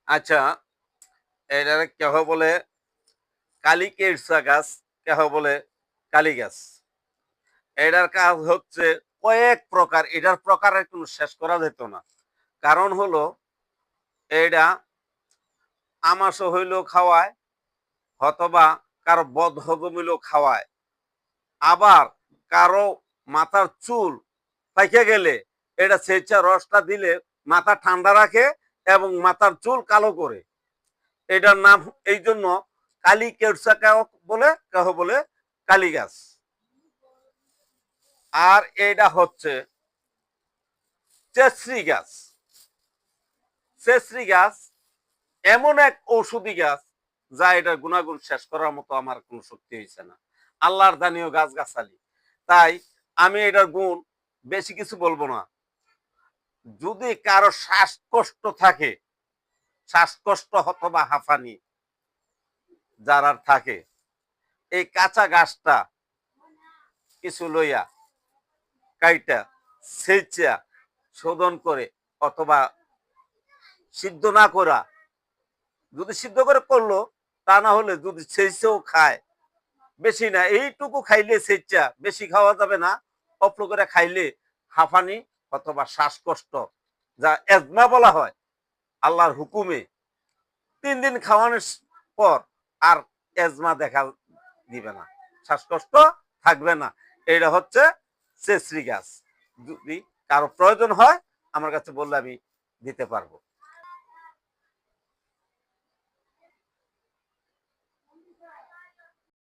আচ্ছা, এটার কেহ বলে কালি কেরসা গাছ, কেহ বলে কালি গাছ। এটার কাজ হচ্ছে কয়েক প্রকার, এটার প্রকারের কোনো শেষ করা যেত না। কারণ হলো এইটা আমাশয় হইলেও খাওয়ায়, অথবা কারো বদহজম হইলেও খাওয়ায়। আবার কারো মাথার চুল পাইকে গেলে এটা ছেঁচা রসটা দিলে মাথা ঠান্ডা রাখে এবং মাথার চুল কালো করে। এটার নাম এই জন্য কালি কেরসা কেউ বলে, কেহ বলে কালি গাছ। আর এটা হচ্ছে চেশ্রী গাছ। চেশ্রী গাছ এমন এক ঔষধি গাছ যা এটার গুণাগুণ শেষ করার মতো আমার কোনো শক্তি হয়েছে না। আল্লাহর দানীয় গাছ গাছালি। তাই আমি এটার গুণ বেশি কিছু বলবো না। যদি কারো শ্বাসকষ্ট থাকে, শ্বাসকষ্ট অথবা হাঁফানি যার থাকে, এই কাঁচা গাছটা কিছু লইয়া কাইটা সেচা শোধন করে, অথবা সিদ্ধ না করা, যদি সিদ্ধ করে করলো, তা না হলে যদি সেচেও খায়, বেশি না এইটুকু খাইলে সেচা, বেশি খাওয়া যাবে না, অল্প করে খাইলে হাঁফানি অথবা শ্বাসকষ্ট, যা এজমা বলা হয়, আল্লাহর হুকুমে 3 দিন খাওয়ানোর পর আর এজমা দেখা দিবে না, শ্বাসকষ্ট থাকবে না। এটা হচ্ছে চেশ্রী গাছ। যদি কারো প্রয়োজন হয় আমার কাছে বললে আমি দিতে পারবো।